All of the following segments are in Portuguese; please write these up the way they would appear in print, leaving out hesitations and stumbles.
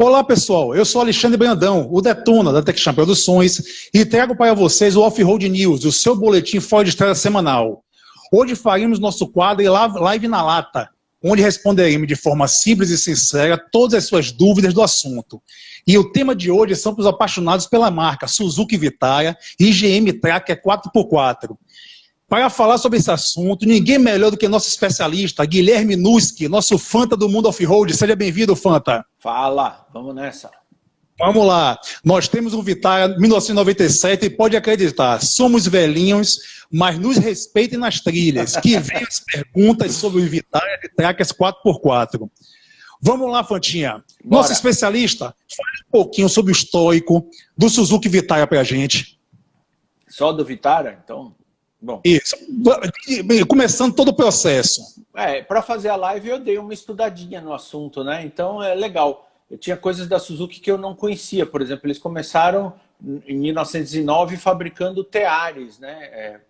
Olá pessoal, eu sou Alexandre Brandão, o Detona da TechChamp Produções e trago para vocês o Off-Road News, o seu boletim fora de estrada semanal. Hoje faremos nosso quadro Live na Lata, onde responderemos de forma simples e sincera todas as suas dúvidas do assunto. E o tema de hoje são para os apaixonados pela marca Suzuki Vitara e GM Tracker 4x4. Para falar sobre esse assunto, ninguém melhor do que nosso especialista, Guilherme Nuski, nosso Fanta do mundo off-road. Seja bem-vindo, Fanta. Fala, vamos nessa. Vamos lá. Nós temos um Vitara 1997 e pode acreditar, somos velhinhos, mas nos respeitem nas trilhas, que vem as perguntas sobre o Vitara e Trackers 4x4. Vamos lá, Fantinha. Bora. Nosso especialista, fale um pouquinho sobre o histórico do Suzuki Vitara para a gente. Só do Vitara, então? Bom. Isso. Começando todo o processo. Para fazer a live eu dei uma estudadinha no assunto, né? Então é legal. Eu tinha coisas da Suzuki que eu não conhecia. Por exemplo, eles começaram em 1909 fabricando teares, né?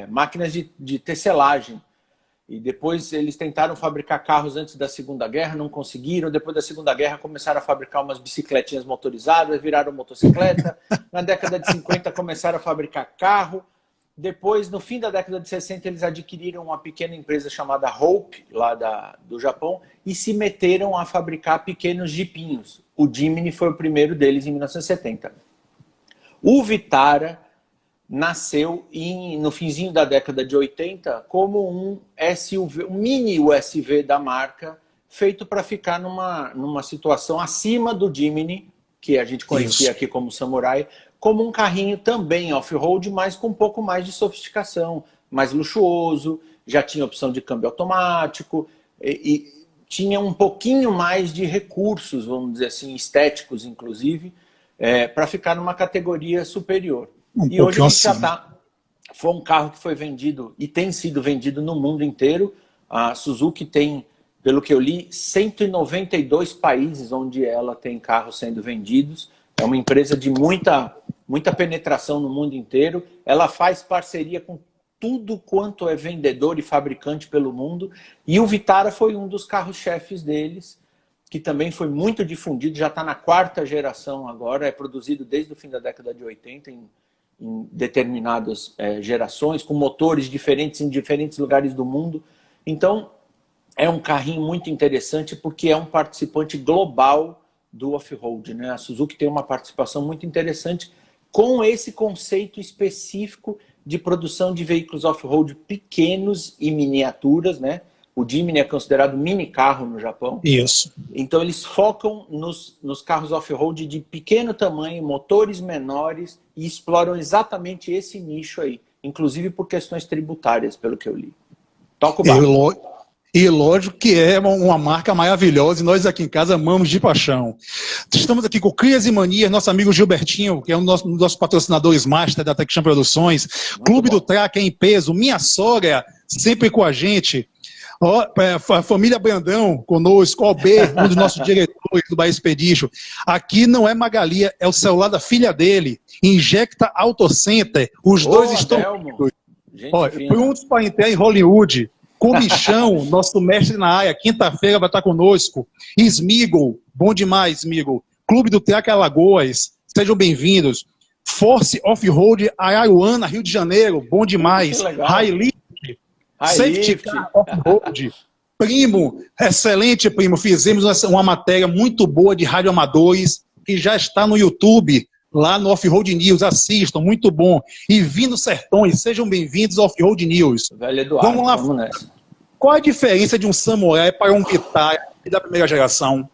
Máquinas de tecelagem. E depois eles tentaram fabricar carros antes da Segunda Guerra, não conseguiram. Depois da Segunda Guerra começaram a fabricar umas bicicletinhas motorizadas, viraram motocicleta. Na década de 50 começaram a fabricar carro. Depois, no fim da década de 60, eles adquiriram uma pequena empresa chamada Hope, lá do Japão, e se meteram a fabricar pequenos jipinhos. O Jimny foi o primeiro deles em 1970. O Vitara nasceu no finzinho da década de 80 como um SUV, um mini USV da marca, feito para ficar numa situação acima do Jimny, que a gente conhecia aqui como Samurai, como um carrinho também off-road, mas com um pouco mais de sofisticação, mais luxuoso, já tinha opção de câmbio automático e tinha um pouquinho mais de recursos, vamos dizer assim, estéticos inclusive, para ficar numa categoria superior. E hoje a gente já está... Foi um carro que foi vendido e tem sido vendido no mundo inteiro. A Suzuki tem, pelo que eu li, 192 países onde ela tem carros sendo vendidos. É uma empresa de muita penetração no mundo inteiro. Ela faz parceria com tudo quanto é vendedor e fabricante pelo mundo. E o Vitara foi um dos carros-chefes deles, que também foi muito difundido, já está na 4ª geração agora, é produzido desde o fim da década de 80 em determinadas gerações, com motores diferentes em diferentes lugares do mundo. Então, é um carrinho muito interessante porque é um participante global do off-road, né? A Suzuki tem uma participação muito interessante com esse conceito específico de produção de veículos off-road pequenos e miniaturas, né? O Jimny é considerado mini carro no Japão. Isso. Então eles focam nos carros off-road de pequeno tamanho, motores menores, e exploram exatamente esse nicho aí, inclusive por questões tributárias, pelo que eu li. Toca o barco. E lógico que é uma marca maravilhosa e nós aqui em casa amamos de paixão. Estamos aqui com o Crias e Manias, nosso amigo Gilbertinho, que é um dos nossos patrocinadores master da TechChamp Produções, Clube do Tracker em peso, minha sogra sempre com a gente, a família Brandão conosco, OB, um dos nossos diretores do Bahia Expedition. Aqui não é Magali, é o celular da filha dele, Injecta Auto Center, os dois estão prontos para entrar em Hollywood. Comichão, nosso mestre na área, quinta-feira vai estar conosco. Smiggle, bom demais, Smiggle. Clube do Tracker Alagoas, sejam bem-vindos. Force Off-Road Araruana, Rio de Janeiro, bom demais. Highlift, Safety Car Off-Road. Primo, excelente, Primo. Fizemos uma matéria muito boa de radioamadores, que já está no YouTube, lá no Off-Road News. Assistam, muito bom. E Vindo Sertões, sejam bem-vindos ao Off-Road News. Velho Eduardo, vamos lá. Vamos nessa. Qual a diferença de um Samurai para um Vitara da primeira geração?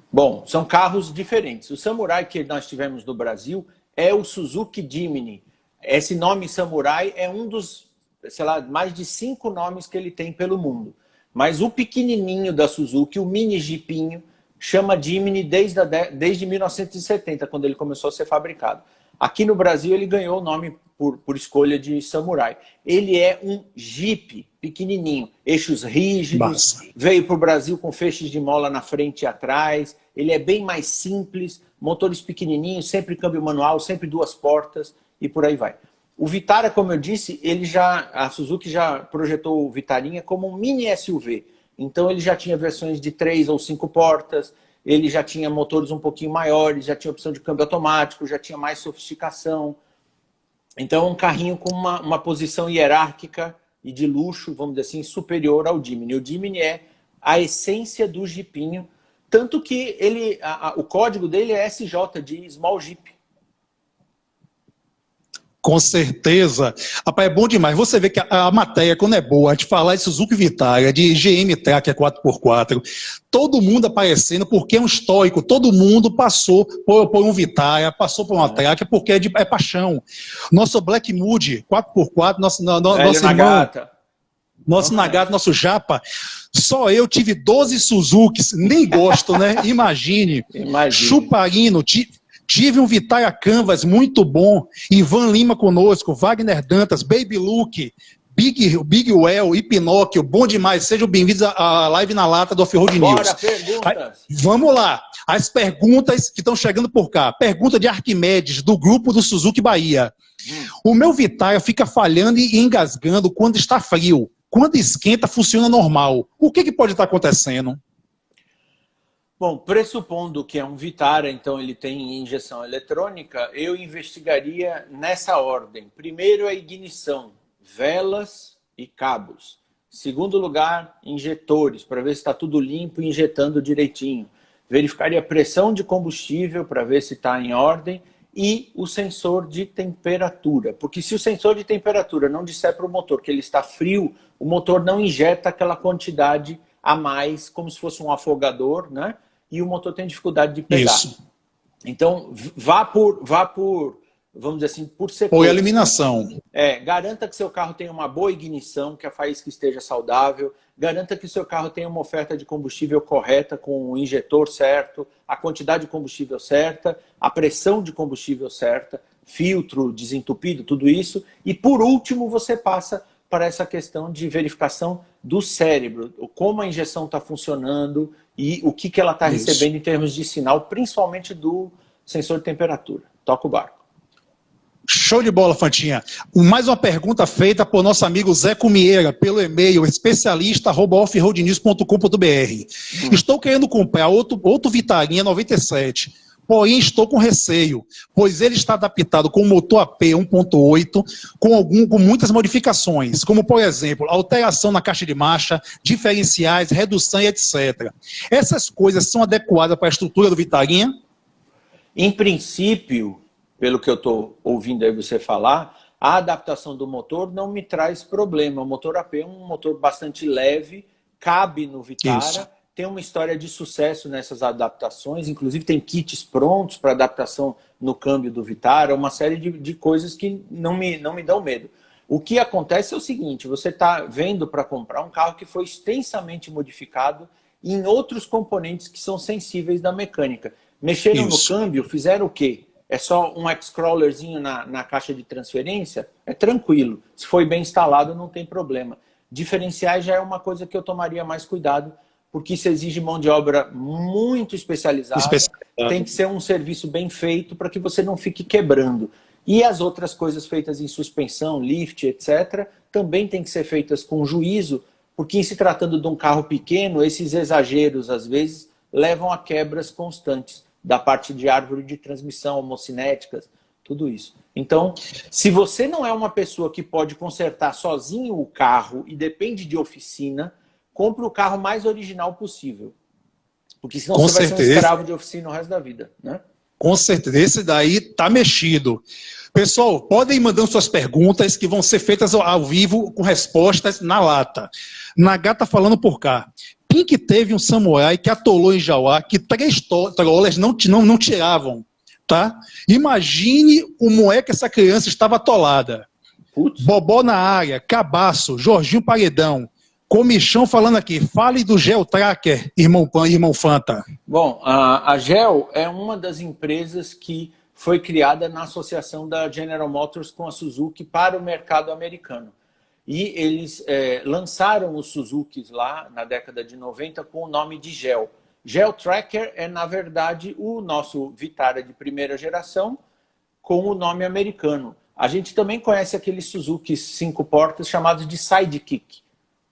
Bom, são carros diferentes. O Samurai que nós tivemos no Brasil é o Suzuki Jimny. Esse nome Samurai é um dos, sei lá, mais de 5 nomes que ele tem pelo mundo. Mas o pequenininho da Suzuki, o mini jipinho, chama Jimny desde 1970, quando ele começou a ser fabricado. Aqui no Brasil ele ganhou o nome por escolha de Samurai. Ele é um Jeep pequenininho, eixos rígidos, veio para o Brasil com feixes de mola na frente e atrás, ele é bem mais simples, motores pequenininhos, sempre câmbio manual, sempre 2 portas e por aí vai. O Vitara, como eu disse, a Suzuki já projetou o Vitarinha como um mini SUV. Então ele já tinha versões de 3 ou 5 portas, ele já tinha motores um pouquinho maiores, já tinha opção de câmbio automático, já tinha mais sofisticação. Então, é um carrinho com uma posição hierárquica e de luxo, vamos dizer assim, superior ao Jimny. O Jimny é a essência do jipinho, tanto que o código dele é SJ, de Small Jeep. Com certeza. Rapaz, é bom demais. Você vê que a matéria, quando é boa, de falar de Suzuki Vitara, de GM Tracker 4x4, todo mundo aparecendo, porque é um histórico. Todo mundo passou por um Vitara, passou por uma Tracker, porque é paixão. Nosso Black Mood 4x4, nosso irmão, nosso Nagata, nosso Japa, só eu tive 12 Suzukis, nem gosto, né? Imagine. Chuparino, tive um Vitara Canvas muito bom, Ivan Lima conosco, Wagner Dantas, Baby Luke, Big Well e Pinóquio, bom demais. Sejam bem-vindos à live na lata do Off-Road News. Bora, perguntas! Vamos lá, as perguntas que estão chegando por cá. Pergunta de Arquimedes, do grupo do Suzuki Bahia. O meu Vitara fica falhando e engasgando quando está frio. Quando esquenta, funciona normal. O que pode estar acontecendo? Bom, pressupondo que é um Vitara, então ele tem injeção eletrônica, eu investigaria nessa ordem. Primeiro, a ignição, velas e cabos. Segundo lugar, injetores, para ver se está tudo limpo e injetando direitinho. Verificaria a pressão de combustível para ver se está em ordem e o sensor de temperatura. Porque se o sensor de temperatura não disser para o motor que ele está frio, o motor não injeta aquela quantidade a mais, como se fosse um afogador, né? E o motor tem dificuldade de pegar. Isso. Então, vá por, vamos dizer assim, por setor. Ou eliminação. Garanta que seu carro tenha uma boa ignição, que a faísca esteja saudável. Garanta que seu carro tenha uma oferta de combustível correta, com o injetor certo, a quantidade de combustível certa, a pressão de combustível certa, filtro desentupido, tudo isso. E, por último, você passa para essa questão de verificação do cérebro, como a injeção está funcionando e o que ela está recebendo em termos de sinal, principalmente do sensor de temperatura. Toca o barco. Show de bola, Fantinha. Mais uma pergunta feita por nosso amigo Zé Cumieira, pelo e-mail especialista@offroadnews.com.br. Estou querendo comprar outro Vitarinha 97, porém estou com receio, pois ele está adaptado com motor AP 1.8, com muitas modificações, como, por exemplo, alteração na caixa de marcha, diferenciais, redução e etc. Essas coisas são adequadas para a estrutura do Vitarinha? Em princípio, pelo que eu estou ouvindo aí você falar, a adaptação do motor não me traz problema. O motor AP é um motor bastante leve, cabe no Vitara, Isso. Tem uma história de sucesso nessas adaptações, inclusive tem kits prontos para adaptação no câmbio do Vitara, uma série de coisas que não me dão medo. O que acontece é o seguinte, você está vendo para comprar um carro que foi extensamente modificado em outros componentes que são sensíveis da mecânica. Mexeram no câmbio, fizeram o quê? É só um X-crawlerzinho na caixa de transferência? É tranquilo. Se foi bem instalado, não tem problema. Diferenciais já é uma coisa que eu tomaria mais cuidado, porque isso exige mão de obra muito especializada. Tem que ser um serviço bem feito para que você não fique quebrando. E as outras coisas feitas em suspensão, lift, etc., também tem que ser feitas com juízo, porque em se tratando de um carro pequeno, esses exageros, às vezes, levam a quebras constantes da parte de árvore de transmissão, homocinéticas, tudo isso. Então, se você não é uma pessoa que pode consertar sozinho o carro e depende de oficina, compre o carro mais original possível. Porque senão você vai ser um escravo de oficina o resto da vida, né? Com certeza, esse daí tá mexido. Pessoal, podem ir mandando suas perguntas que vão ser feitas ao vivo com respostas na lata. Nagata falando por cá. Quem que teve um samurai que atolou em Jauá que 3 trollers não tiravam, tá? Imagine como é que essa criança estava atolada. Putz. Bobó na área, Cabaço, Jorginho Paredão, Comichão falando aqui. Fale do Gel Tracker, irmão Fanta. Bom, a Gel é uma das empresas que foi criada na associação da General Motors com a Suzuki para o mercado americano. E eles lançaram os Suzukis lá na década de 90 com o nome de Gel. Gel Tracker é, na verdade, o nosso Vitara de primeira geração com o nome americano. A gente também conhece aqueles Suzuki 5 portas chamados de Sidekick.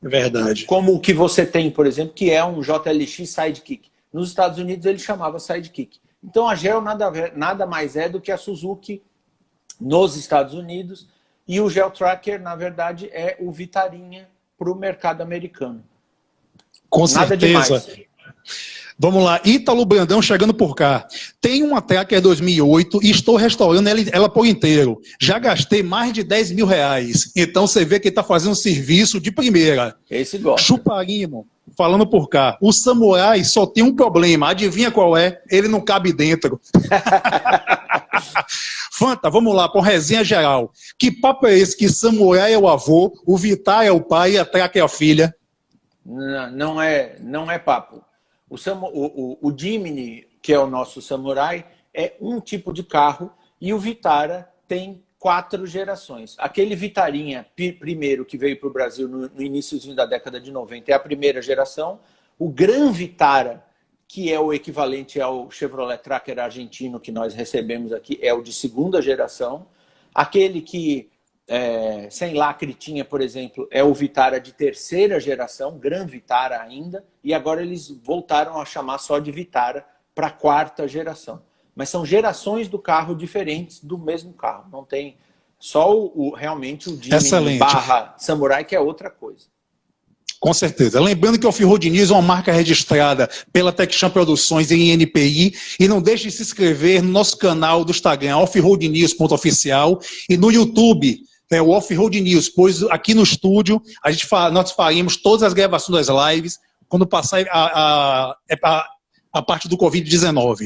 Verdade. Como o que você tem, por exemplo, que é um JLX Sidekick. Nos Estados Unidos ele chamava Sidekick. Então a Gel nada mais é do que a Suzuki nos Estados Unidos, e o Gel Tracker, na verdade, é o Vitarinha para o mercado americano. Com Nada certeza. Demais. Vamos lá, Ítalo Brandão chegando por cá. Tem uma Tracker 2008 e estou restaurando ela por inteiro. Já gastei mais de 10 mil reais. Então você vê que ele está fazendo um serviço de primeira. Esse gosta. Chuparino, falando por cá. O Samurai só tem um problema. Adivinha qual é? Ele não cabe dentro. Fanta, vamos lá, por resenha geral. Que papo é esse que Samurai é o avô, o Vitar é o pai e a Tracker é a filha? Não é papo. O Jimny, que é o nosso Samurai, é um tipo de carro, e o Vitara tem 4 gerações. Aquele Vitarinha primeiro que veio para o Brasil no iníciozinho da década de 90 é a primeira geração. O Gran Vitara, que é o equivalente ao Chevrolet Tracker argentino que nós recebemos aqui, é o de segunda geração. Aquele que sem lacre tinha, por exemplo, é o Vitara de terceira geração, Gran Vitara ainda, e agora eles voltaram a chamar só de Vitara para a 4ª geração. Mas são gerações do carro diferentes do mesmo carro. Não tem só realmente o Jimny barra Samurai, que é outra coisa. Com certeza. Lembrando que o Off-Road News é uma marca registrada pela TechChamp Produções em NPI, e não deixe de se inscrever no nosso canal do Instagram, offroadnews.oficial, e no YouTube, o Off-Road News, pois aqui no estúdio nós faremos todas as gravações das lives quando passar a parte do Covid-19.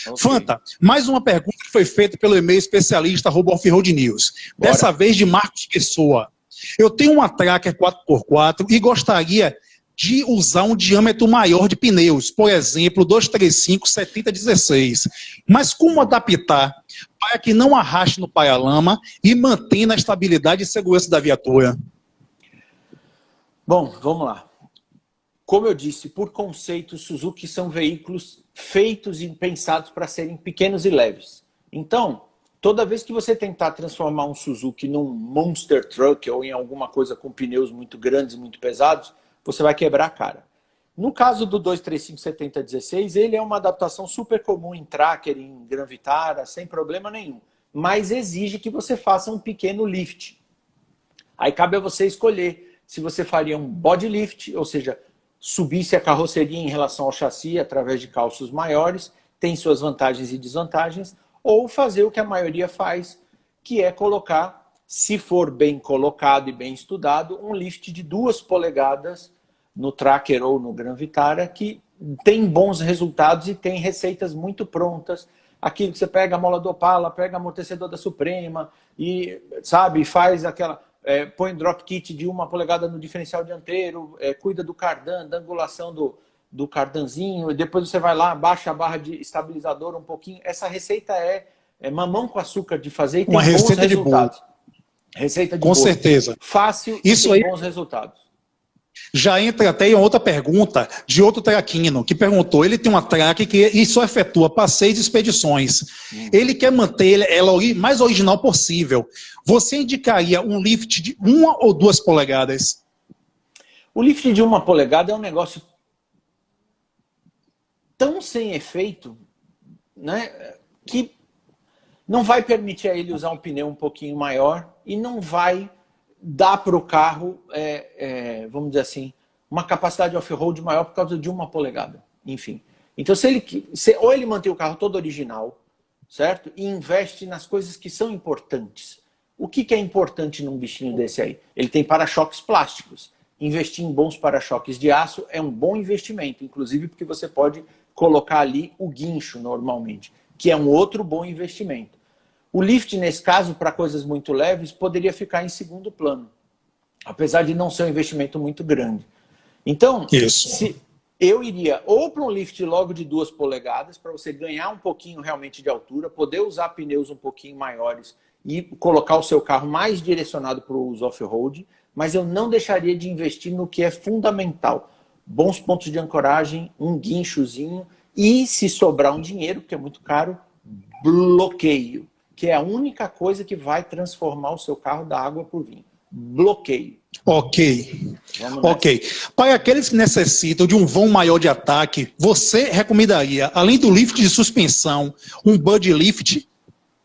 Okay. Fanta, mais uma pergunta que foi feita pelo e-mail especialista @Off-Road News. Bora. Dessa vez de Marcos Pessoa. Eu tenho uma Tracker 4x4 e gostaria de usar um diâmetro maior de pneus, por exemplo, 235/70/16. Mas como adaptar para que não arraste no paralama e mantenha a estabilidade e segurança da viatura? Bom, vamos lá. Como eu disse, por conceito, Suzuki são veículos feitos e pensados para serem pequenos e leves. Então, toda vez que você tentar transformar um Suzuki num monster truck ou em alguma coisa com pneus muito grandes e muito pesados, você vai quebrar a cara. No caso do 235/70/16, ele é uma adaptação super comum em Tracker, em Gran Vitara, sem problema nenhum. Mas exige que você faça um pequeno lift. Aí cabe a você escolher se você faria um body lift, ou seja, subisse a carroceria em relação ao chassi através de calços maiores, tem suas vantagens e desvantagens, ou fazer o que a maioria faz, que é colocar, se for bem colocado e bem estudado, um lift de 2 polegadas no Tracker ou no Gran Vitara, que tem bons resultados e tem receitas muito prontas. Aquilo que você pega a mola do Opala, pega amortecedor da Suprema e, sabe, faz aquela... põe drop kit de 1 polegada no diferencial dianteiro, cuida do cardan, da angulação do cardanzinho, e depois você vai lá, baixa a barra de estabilizador um pouquinho. Essa receita é mamão com açúcar de fazer e tem bons resultados. Receita de bolo. Com certeza. Fácil e tem bons resultados. Já entra até em outra pergunta de outro traquino, que perguntou, ele tem uma traque que só efetua passeios e expedições. Ele quer manter ela mais original possível. Você indicaria um lift de 1 ou 2 polegadas? O lift de 1 polegada é um negócio tão sem efeito, né, que não vai permitir a ele usar um pneu um pouquinho maior e não vai dar para o carro, vamos dizer assim, uma capacidade off-road maior por causa de 1 polegada. Enfim. Então, ou ele mantém o carro todo original, certo? E investe nas coisas que são importantes. O que é importante num bichinho desse aí? Ele tem para-choques plásticos. Investir em bons para-choques de aço é um bom investimento, inclusive porque você pode colocar ali o guincho normalmente, que é um outro bom investimento. O lift, nesse caso, para coisas muito leves, poderia ficar em segundo plano, apesar de não ser um investimento muito grande. Então, eu iria ou para um lift logo de 2 polegadas, para você ganhar um pouquinho realmente de altura, poder usar pneus um pouquinho maiores e colocar o seu carro mais direcionado para o uso off-road, mas eu não deixaria de investir no que é fundamental. Bons pontos de ancoragem, um guinchozinho e, se sobrar um dinheiro, porque é muito caro, bloqueio, que é a única coisa que vai transformar o seu carro da água para o vinho. bloqueio. Ok. Ok. Para aqueles que necessitam de um vão maior de ataque, você recomendaria, além do lift de suspensão, um Bud Lift?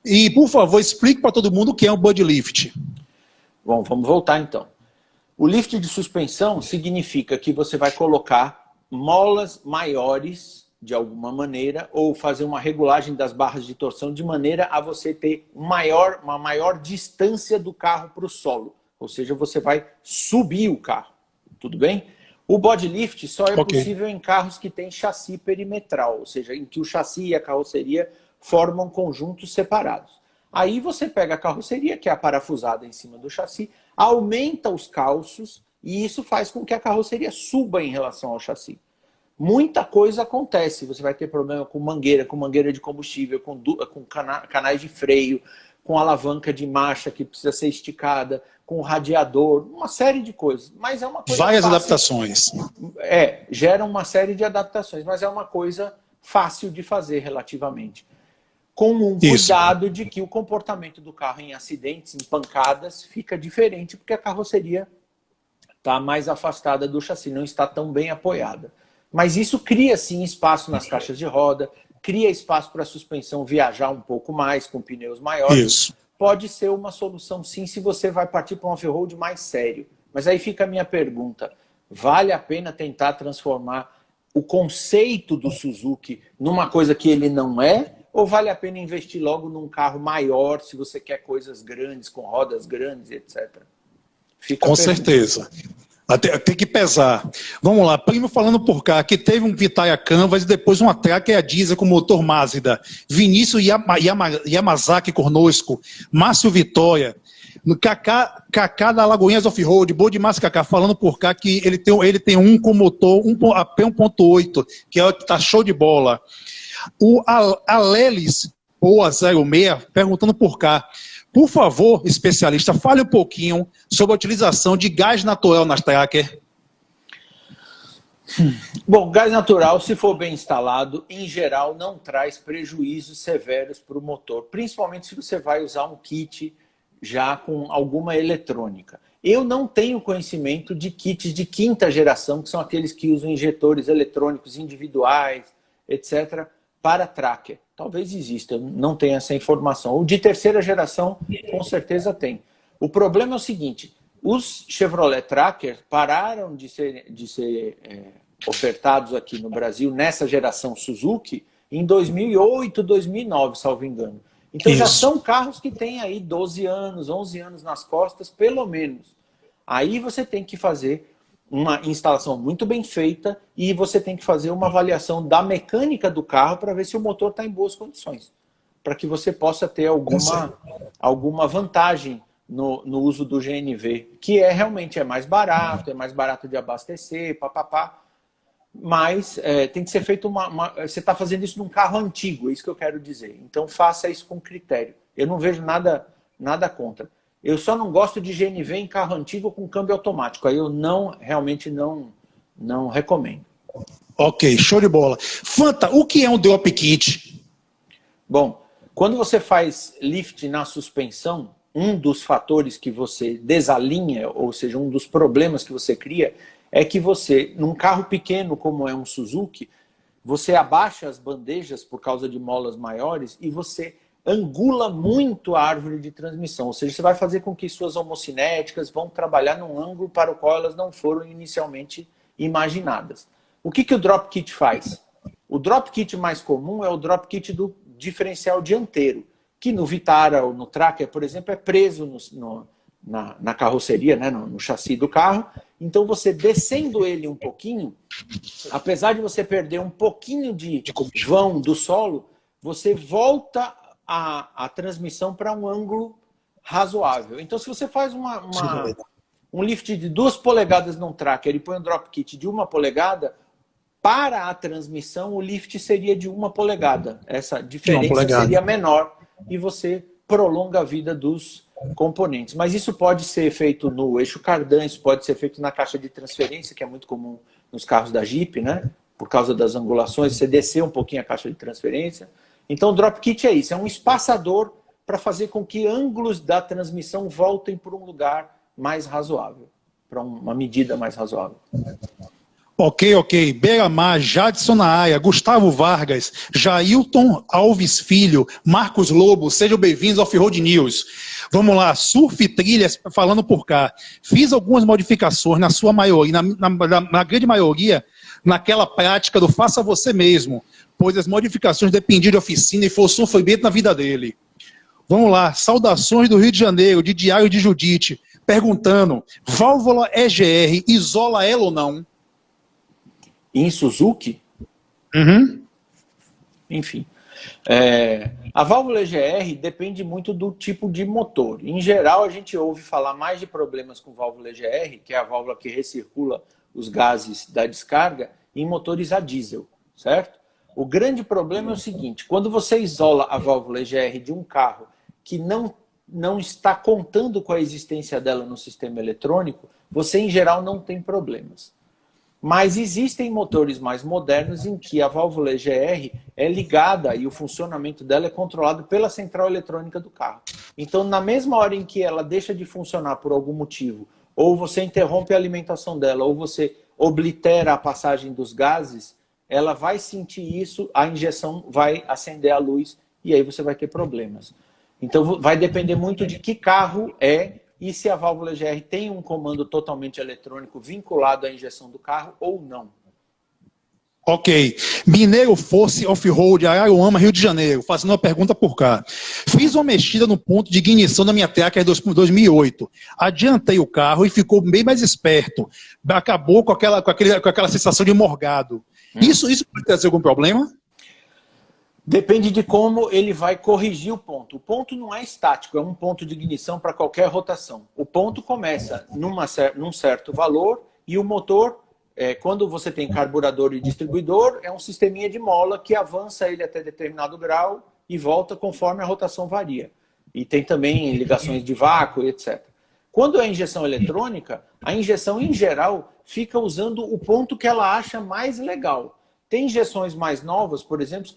E, por favor, explique para todo mundo o que é um Bud Lift. Bom, vamos voltar então. O lift de suspensão significa que você vai colocar molas maiores de alguma maneira ou fazer uma regulagem das barras de torção de maneira a você ter uma maior distância do carro para o solo. Ou seja, você vai subir o carro. Tudo bem? O body lift só é possível em carros que têm chassi perimetral, ou seja, em que o chassi e a carroceria formam conjuntos separados. Aí você pega a carroceria, que é a parafusada em cima do chassi, aumenta os calços e isso faz com que a carroceria suba em relação ao chassi. Muita coisa acontece, você vai ter problema com mangueira de combustível, com canais de freio, com alavanca de marcha que precisa ser esticada, com radiador, uma série de coisas. Mas é uma coisa várias fácil. Adaptações. Gera uma série de adaptações, mas é uma coisa fácil de fazer relativamente. Com um cuidado de que o comportamento do carro em acidentes, em pancadas, fica diferente, porque a carroceria está mais afastada do chassi, não está tão bem apoiada. Mas isso cria, sim, espaço nas caixas de roda, cria espaço para a suspensão viajar um pouco mais, com pneus maiores. Isso. Pode ser uma solução, sim, se você vai partir para um off-road mais sério. Mas aí fica a minha pergunta. Vale a pena tentar transformar o conceito do Suzuki numa coisa que ele não é? Ou vale a pena investir logo num carro maior, se você quer coisas grandes, com rodas grandes, etc.? Com certeza. Tem que pesar. Vamos lá, primo falando por cá, que teve um Vitaya Canvas e depois uma Tracker a diesel com motor Mazda. Vinícius Yamazaki conosco, Márcio Vitória, Kaká da Lagoinhas Off-Road, Bode Márcio Kaká falando por cá que ele tem um com motor AP 1.8, que é o que tá show de bola. O Alelis, ou a 06, perguntando por cá. Por favor, especialista, fale um pouquinho sobre a utilização de gás natural nas Tracker. Bom, gás natural, se for bem instalado, em geral não traz prejuízos severos para o motor, principalmente se você vai usar um kit já com alguma eletrônica. Eu não tenho conhecimento de kits de quinta geração, que são aqueles que usam injetores eletrônicos individuais, etc., para tracker. Talvez exista, eu não tenho essa informação. O de terceira geração, com certeza tem. O problema é o seguinte, os Chevrolet Tracker pararam de ser ofertados aqui no Brasil, nessa geração Suzuki, em 2008, 2009, salvo engano. Então já são carros que têm aí 12 anos, 11 anos nas costas, pelo menos. Aí você tem que fazer uma instalação muito bem feita e você tem que fazer uma avaliação da mecânica do carro para ver se o motor está em boas condições, para que você possa ter alguma vantagem no uso do GNV, que realmente é mais barato de abastecer, papapá, mas tem que ser feito você está fazendo isso num carro antigo, é isso que eu quero dizer. Então faça isso com critério. Eu não vejo nada contra. Eu só não gosto de GNV em carro antigo com câmbio automático. Aí eu realmente não recomendo. Ok, show de bola. Fanta, o que é um drop kit? Bom, quando você faz lift na suspensão, um dos fatores que você desalinha, ou seja, um dos problemas que você cria, é que você, num carro pequeno como é um Suzuki, você abaixa as bandejas por causa de molas maiores e você angula muito a árvore de transmissão, ou seja, você vai fazer com que suas homocinéticas vão trabalhar num ângulo para o qual elas não foram inicialmente imaginadas. O que o drop kit faz? O drop kit mais comum é o drop kit do diferencial dianteiro, que no Vitara ou no Tracker, por exemplo, é preso na carroceria, né, no chassi do carro. Então você descendo ele um pouquinho, apesar de você perder um pouquinho de vão do solo, você volta a transmissão para um ângulo razoável. Então, se você faz um lift de 2 polegadas num tracker e põe um drop kit de 1 polegada, para a transmissão o lift seria de 1 polegada. Essa diferença seria menor e você prolonga a vida dos componentes. Mas isso pode ser feito no eixo cardan, isso pode ser feito na caixa de transferência, que é muito comum nos carros da Jeep, né? Por causa das angulações, você descer um pouquinho a caixa de transferência. Então, o drop kit é isso, é um espaçador para fazer com que ângulos da transmissão voltem para um lugar mais razoável, para uma medida mais razoável. Ok. Beira-Mar, Jadson na área, Gustavo Vargas, Jailton Alves Filho, Marcos Lobo, sejam bem-vindos ao Off-Road News. Vamos lá, Surf e Trilhas, falando por cá. Fiz algumas modificações, na sua maioria, na grande maioria, naquela prática do faça você mesmo, pois as modificações dependiam de oficina e foi o sofrimento na vida dele. Vamos lá, saudações do Rio de Janeiro, de Diário de Judite, perguntando, válvula EGR isola ela ou não? Em Suzuki? Uhum. Enfim. A válvula EGR depende muito do tipo de motor. Em geral, a gente ouve falar mais de problemas com válvula EGR, que é a válvula que recircula os gases da descarga, em motores a diesel, certo? O grande problema é o seguinte, quando você isola a válvula EGR de um carro que não está contando com a existência dela no sistema eletrônico, você, em geral, não tem problemas. Mas existem motores mais modernos em que a válvula EGR é ligada e o funcionamento dela é controlado pela central eletrônica do carro. Então, na mesma hora em que ela deixa de funcionar por algum motivo, ou você interrompe a alimentação dela, ou você oblitera a passagem dos gases, ela vai sentir isso, a injeção vai acender a luz e aí você vai ter problemas. Então, vai depender muito de que carro é e se a válvula EGR tem um comando totalmente eletrônico vinculado à injeção do carro ou não. Ok. Mineiro Force Off-Road, Araruama, Rio de Janeiro, fazendo uma pergunta por cá. Fiz uma mexida no ponto de ignição da minha Tracker 2008. Adiantei o carro e ficou bem mais esperto. Acabou com aquela sensação de morgado. Isso pode trazer algum problema? Depende de como ele vai corrigir o ponto. O ponto não é estático, é um ponto de ignição para qualquer rotação. O ponto começa num certo valor e o motor, quando você tem carburador e distribuidor, é um sisteminha de mola que avança ele até determinado grau e volta conforme a rotação varia. E tem também ligações de vácuo, etc. Quando é injeção eletrônica, a injeção, em geral, fica usando o ponto que ela acha mais legal. Tem injeções mais novas, por exemplo,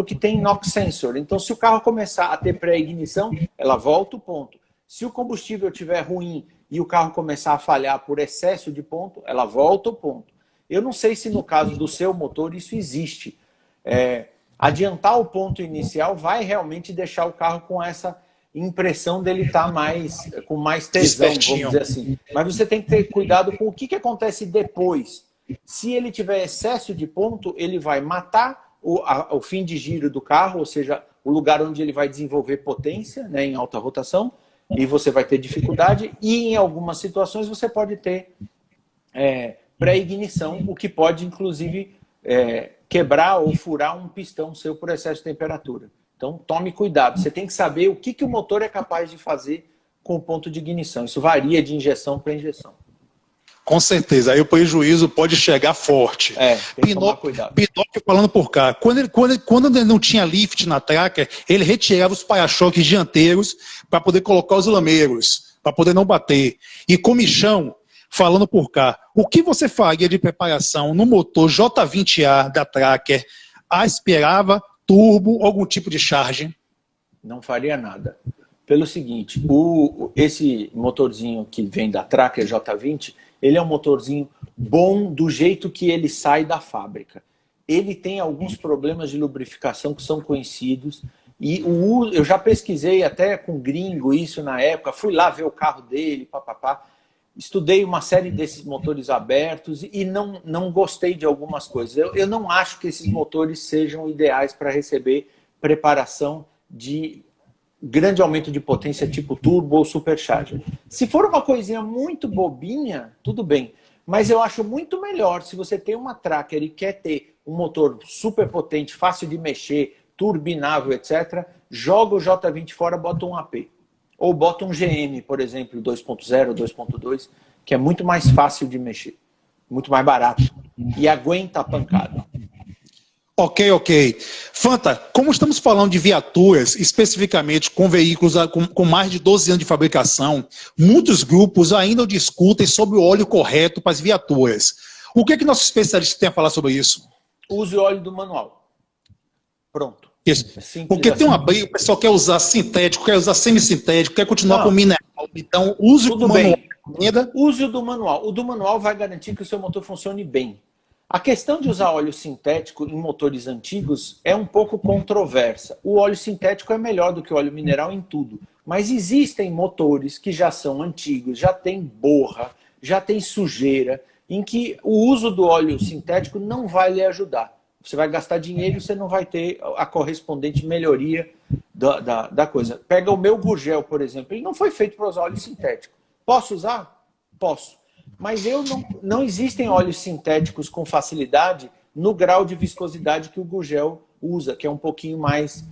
que tem NOx sensor. Então, se o carro começar a ter pré-ignição, ela volta o ponto. Se o combustível estiver ruim e o carro começar a falhar por excesso de ponto, ela volta o ponto. Eu não sei se no caso do seu motor isso existe. Adiantar o ponto inicial vai realmente deixar o carro com essa impressão dele estar com mais tesão, vamos dizer assim. Mas você tem que ter cuidado com o que acontece depois. Se ele tiver excesso de ponto, ele vai matar o fim de giro do carro, ou seja, o lugar onde ele vai desenvolver potência, né, em alta rotação, e você vai ter dificuldade, e em algumas situações você pode ter pré-ignição, o que pode, inclusive, quebrar ou furar um pistão seu por excesso de temperatura. Então, tome cuidado. Você tem que saber o que o motor é capaz de fazer com o ponto de ignição. Isso varia de injeção para injeção. Com certeza, aí o prejuízo pode chegar forte. Tem que tomar cuidado. Pinóquio falando por cá. Quando ele não tinha lift na Tracker, ele retirava os para-choques dianteiros para poder colocar os lameiros, para poder não bater. E comichão, falando por cá, o que você faria de preparação no motor J20A da Tracker? Aspirava, turbo, algum tipo de charge? Não faria nada. Pelo seguinte, esse motorzinho que vem da Tracker J20, ele é um motorzinho bom do jeito que ele sai da fábrica. Ele tem alguns problemas de lubrificação que são conhecidos. E eu já pesquisei até com gringo isso na época. Fui lá ver o carro dele, papapá. Estudei uma série desses motores abertos e não gostei de algumas coisas. Eu não acho que esses motores sejam ideais para receber preparação de grande aumento de potência tipo turbo ou supercharger. Se for uma coisinha muito bobinha, tudo bem. Mas eu acho muito melhor se você tem uma Tracker e quer ter um motor super potente, fácil de mexer, turbinável, etc. Joga o J20 fora, bota um AP. Ou bota um GM, por exemplo, 2.0, 2.2, que é muito mais fácil de mexer. Muito mais barato. E aguenta a pancada. Ok. Fanta, como estamos falando de viaturas, especificamente com veículos com mais de 12 anos de fabricação, muitos grupos ainda discutem sobre o óleo correto para as viaturas. O que é que nossos especialistas têm a falar sobre isso? Use o óleo do manual. Pronto. Isso. É simples Porque tem assim. uma briga, o pessoal quer usar sintético, quer usar semissintético, quer continuar Não, com mineral. Então, use o tudo manual bem. ainda. Use o do manual. O do manual vai garantir que o seu motor funcione bem. A questão de usar óleo sintético em motores antigos é um pouco controversa. O óleo sintético é melhor do que o óleo mineral em tudo. Mas existem motores que já são antigos, já tem borra, já tem sujeira, em que o uso do óleo sintético não vai lhe ajudar. Você vai gastar dinheiro e você não vai ter a correspondente melhoria da coisa. Pega o meu Gurgel, por exemplo. Ele não foi feito para usar óleo sintético. Posso usar? Posso. Mas não existem óleos sintéticos com facilidade no grau de viscosidade que o Gurgel usa, que é um pouquinho mais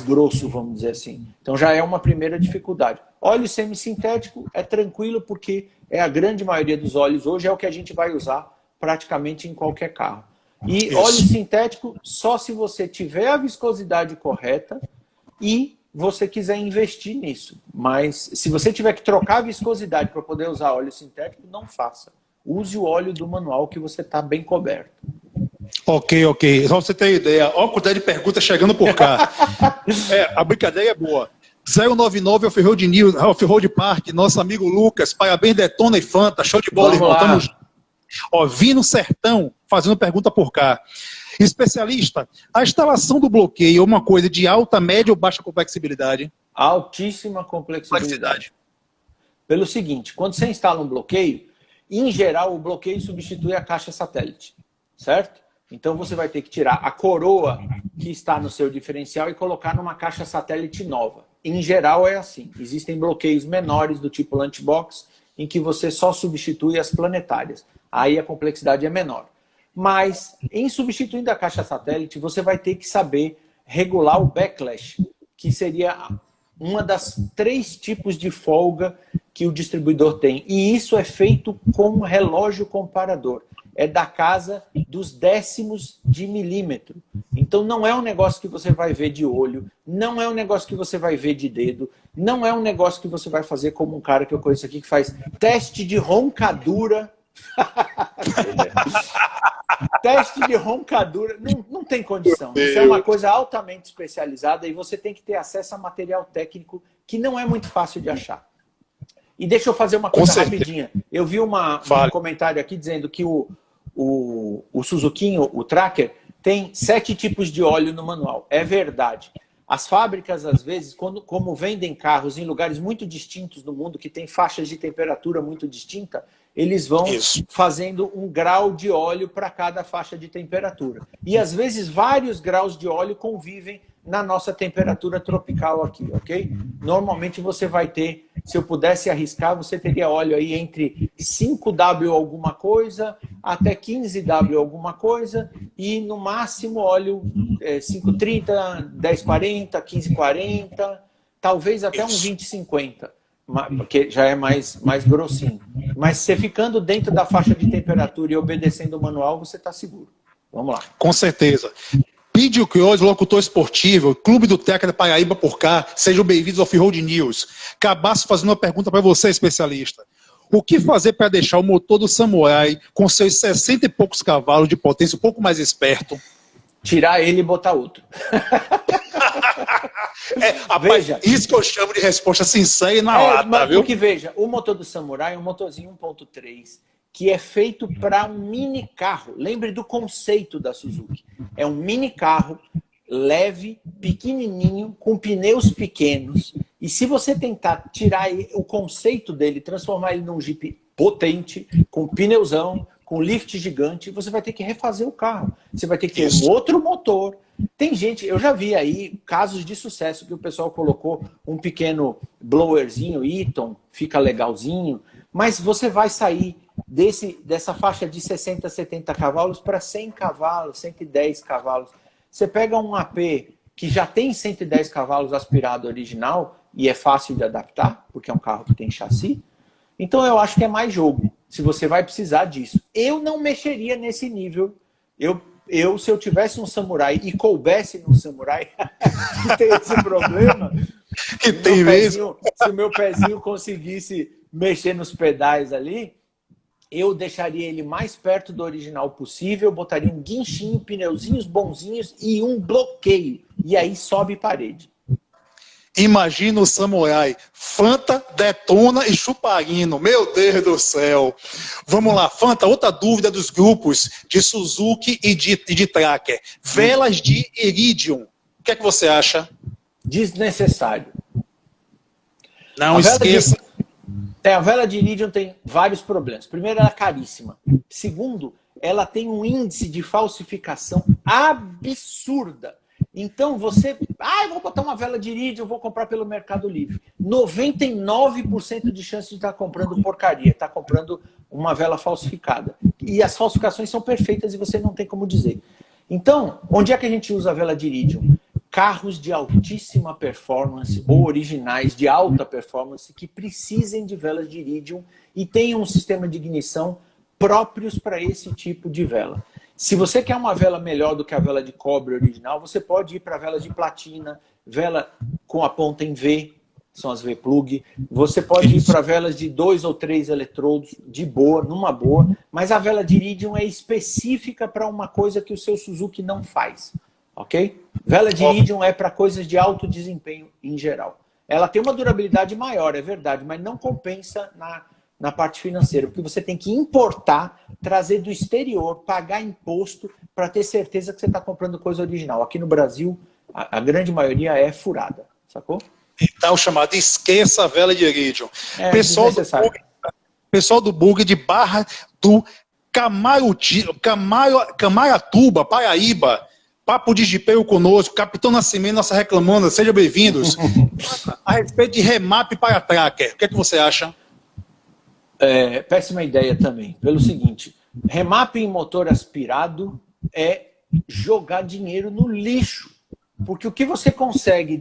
grosso, vamos dizer assim. Então já é uma primeira dificuldade. Óleo semissintético é tranquilo porque a grande maioria dos óleos hoje é o que a gente vai usar praticamente em qualquer carro. E óleo sintético só se você tiver a viscosidade correta e você quiser investir nisso. Mas se você tiver que trocar a viscosidade para poder usar óleo sintético, não faça. Use o óleo do manual que você está bem coberto. Ok. Só pra você ter ideia. Olha a quantidade de perguntas chegando por cá. A brincadeira é boa. 099 Off-Road News, Off-Road Park, nosso amigo Lucas, parabéns, Detona e Fanta, show de bola, Vamos irmão. lá. Tamo junto. Ó, Vino Sertão, fazendo pergunta por cá. Especialista, a instalação do bloqueio é uma coisa de alta, média ou baixa complexibilidade? Altíssima complexidade. Pelo seguinte, quando você instala um bloqueio, em geral o bloqueio substitui a caixa satélite, certo? Então você vai ter que tirar a coroa que está no seu diferencial e colocar numa caixa satélite nova. Em geral é assim. Existem bloqueios menores do tipo Lunchbox, em que você só substitui as planetárias. Aí a complexidade é menor. Mas, em substituindo a caixa satélite, você vai ter que saber regular o backlash, que seria uma das 3 tipos de folga que o distribuidor tem. E isso é feito com relógio comparador. É da casa dos décimos de milímetro. Então não é um negócio que você vai ver de olho, não é um negócio que você vai ver de dedo, não é um negócio que você vai fazer como um cara que eu conheço aqui que faz teste de roncadura. Teste de roncadura, não tem condição. Isso é uma coisa altamente especializada e você tem que ter acesso a material técnico que não é muito fácil de achar. E deixa eu fazer uma coisa rapidinha. Eu vi um comentário aqui dizendo que o Suzuquinho, o Tracker, tem 7 tipos de óleo no manual. É verdade. As fábricas, às vezes, como vendem carros em lugares muito distintos do mundo, que tem faixas de temperatura muito distinta, eles vão fazendo um grau de óleo para cada faixa de temperatura. E, às vezes, vários graus de óleo convivem na nossa temperatura tropical aqui, ok? Normalmente você vai ter, se eu pudesse arriscar, você teria óleo aí entre 5W alguma coisa até 15W alguma coisa e no máximo óleo 530, 1040, 1540, talvez até um 2050, porque já é mais grossinho. Mas você ficando dentro da faixa de temperatura e obedecendo o manual, você está seguro. Vamos lá. Com certeza. Pídio Queiroz, locutor esportivo, Clube do Teca da Paraíba por cá, sejam bem-vindos ao Off-Road News. Cabaço fazendo uma pergunta para você, especialista. O que fazer para deixar o motor do Samurai com seus 60 e poucos cavalos de potência um pouco mais esperto? Tirar ele e botar outro. Veja, isso que eu chamo de resposta sincera e na lata, viu? Porque veja, o motor do Samurai é um motorzinho 1.3 que é feito para um mini carro. Lembre do conceito da Suzuki. É um mini carro leve, pequenininho, com pneus pequenos. E se você tentar tirar o conceito dele, transformar ele num Jeep potente, com pneuzão, com lift gigante, você vai ter que refazer o carro. Você vai ter que ter um outro motor. Tem gente, eu já vi aí casos de sucesso que o pessoal colocou um pequeno blowerzinho, Eaton, fica legalzinho, mas você vai sair dessa faixa de 60, 70 cavalos para 100 cavalos, 110 cavalos. Você pega um AP que já tem 110 cavalos aspirado original e é fácil de adaptar, porque é um carro que tem chassi. Então eu acho que é mais jogo, se você vai precisar disso. Eu não mexeria nesse nível. Se eu tivesse um Samurai e coubesse no Samurai, que tem esse problema, que tem mesmo. Se o meu pezinho conseguisse mexer nos pedais ali, eu deixaria ele mais perto do original possível, botaria um guinchinho, pneuzinhos bonzinhos e um bloqueio. e aí sobe parede. Imagina o samurai, Fanta, Detona e Chuparino, meu Deus do céu. Vamos lá, Fanta, outra dúvida dos grupos de Suzuki e de Tracker. Velas de Iridium, o que é que você acha? Desnecessário. Não esqueça. A vela de Iridium tem vários problemas. Primeiro, ela é caríssima. Segundo, ela tem um índice de falsificação absurda. Então você, eu vou botar uma vela de Iridium, vou comprar pelo Mercado Livre. 99% de chance de estar comprando porcaria, estar comprando uma vela falsificada. E as falsificações são perfeitas e você não tem como dizer. Então, onde é que a gente usa a vela de Iridium? Carros de altíssima performance ou originais de alta performance que precisem de velas de Iridium e tenham um sistema de ignição próprios para esse tipo de vela. Se você quer uma vela melhor do que a vela de cobre original, você pode ir para velas de platina, vela com a ponta em V, são as V-plug. Você pode ir para velas de 2 ou 3 eletrodos, de boa, numa boa, mas a vela de Iridium é específica para uma coisa que o seu Suzuki não faz, ok? Vela de Iridium é para coisas de alto desempenho em geral. Ela tem uma durabilidade maior, é verdade, mas não compensa na parte financeira, porque você tem que importar, trazer do exterior, pagar imposto para ter certeza que você está comprando coisa original. Aqui no Brasil, a grande maioria é furada, sacou? Então, chamado esqueça a vela de Iridium. Pessoal do Bug de Barra do Camaratuba, Paraíba, Papo de Jipeio conosco, Capitão Nascimento, nossa reclamando, sejam bem-vindos. A respeito de remap para Tracker, o que é que você acha? Péssima ideia também, pelo seguinte, remap em motor aspirado é jogar dinheiro no lixo, porque o que você consegue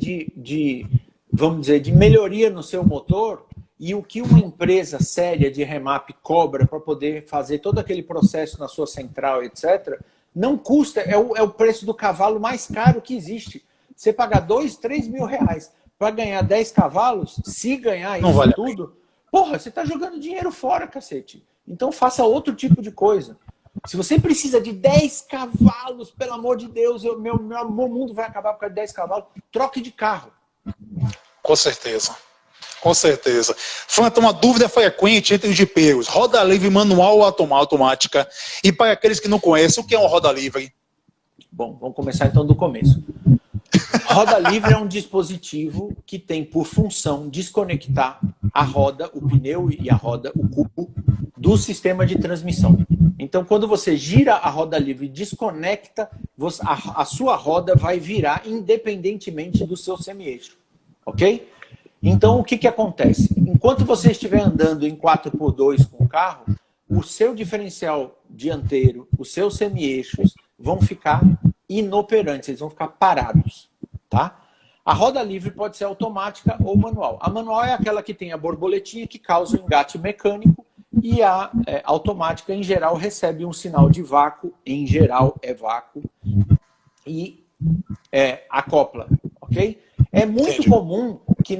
vamos dizer, de melhoria no seu motor e o que uma empresa séria de remap cobra para poder fazer todo aquele processo na sua central, etc., não custa, é o preço do cavalo mais caro que existe. Você pagar 2, 3 mil reais para ganhar 10 cavalos, se ganhar isso vale tudo, porra, você está jogando dinheiro fora, cacete. Então faça outro tipo de coisa. Se você precisa de 10 cavalos, pelo amor de Deus, meu mundo vai acabar por causa de 10 cavalos, troque de carro. Com certeza. Com certeza. Fanta, uma dúvida frequente entre os jipeiros. Roda livre manual ou automática? E para aqueles que não conhecem, o que é uma roda livre? Bom, vamos começar então do começo. Roda livre é um dispositivo que tem por função desconectar a roda, o pneu e a roda, o cubo, do sistema de transmissão. Então, quando você gira a roda livre e desconecta, a sua roda vai virar independentemente do seu semi-eixo. Ok? Então, o que acontece? Enquanto você estiver andando em 4x2 com o carro, o seu diferencial dianteiro, os seus semi-eixos vão ficar inoperantes, eles vão ficar parados. Tá? A roda livre pode ser automática ou manual. A manual é aquela que tem a borboletinha que causa o engate mecânico e a automática, em geral, recebe um sinal de vácuo, em geral é vácuo, e acopla. Ok? É muito comum que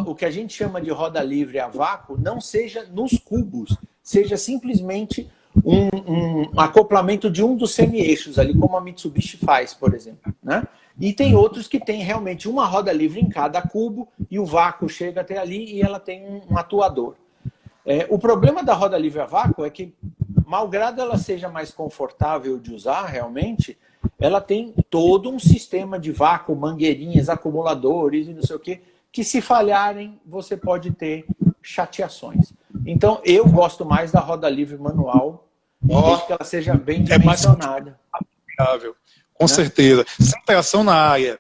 o que a gente chama de roda livre a vácuo não seja nos cubos, seja simplesmente um acoplamento de um dos semi-eixos, ali como a Mitsubishi faz, por exemplo. Né? E tem outros que tem realmente uma roda livre em cada cubo e o vácuo chega até ali e ela tem um atuador. O problema da roda livre a vácuo é que, malgrado ela seja mais confortável de usar realmente, ela tem todo um sistema de vácuo, mangueirinhas, acumuladores e não sei o quê, que se falharem, você pode ter chateações. Então, eu gosto mais da roda livre manual, desde que ela seja bem dimensionada. Com certeza. Sem tração na área.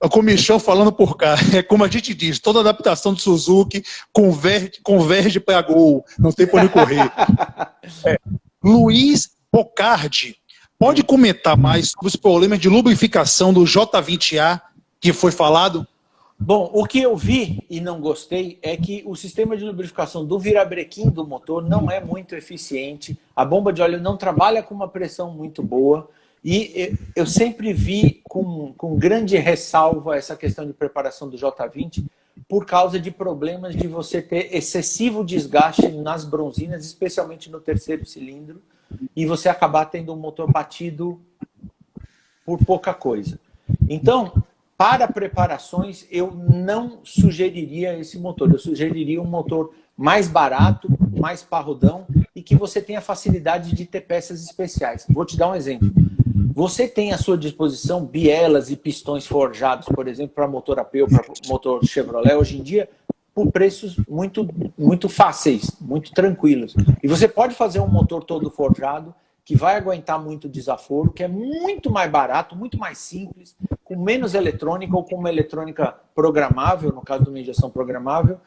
O comichão falando por cá. É como a gente diz, toda adaptação do Suzuki converge para Gol. Não tem por onde correr. Luiz Bocardi. Pode comentar mais sobre os problemas de lubrificação do J20A que foi falado? Bom, o que eu vi e não gostei é que o sistema de lubrificação do virabrequim do motor não é muito eficiente, a bomba de óleo não trabalha com uma pressão muito boa e eu sempre vi com grande ressalva essa questão de preparação do J20 por causa de problemas de você ter excessivo desgaste nas bronzinas, especialmente no terceiro cilindro, e você acabar tendo um motor batido por pouca coisa. Então, Para preparações, eu não sugeriria esse motor. Eu sugeriria um motor mais barato, mais parrudão e que você tenha facilidade de ter peças especiais. Vou te dar um exemplo. Você tem à sua disposição bielas e pistões forjados, por exemplo, para motor AP ou para motor Chevrolet, hoje em dia, por preços muito fáceis, muito tranquilos. E você pode fazer um motor todo forjado, que vai aguentar muito desaforo, que é muito mais barato, muito mais simples, com menos eletrônica ou com uma eletrônica programável, no caso de uma injeção programável,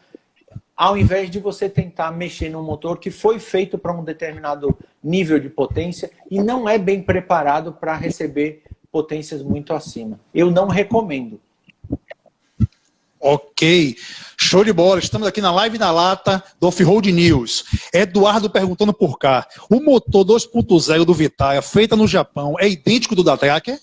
ao invés de você tentar mexer num motor que foi feito para um determinado nível de potência e não é bem preparado para receber potências muito acima. Eu não recomendo. Ok, show de bola. Estamos aqui na live na lata do Off-Road News. Eduardo perguntando por cá. O motor 2.0 do Vitara, feito no Japão, é idêntico do da Tracker?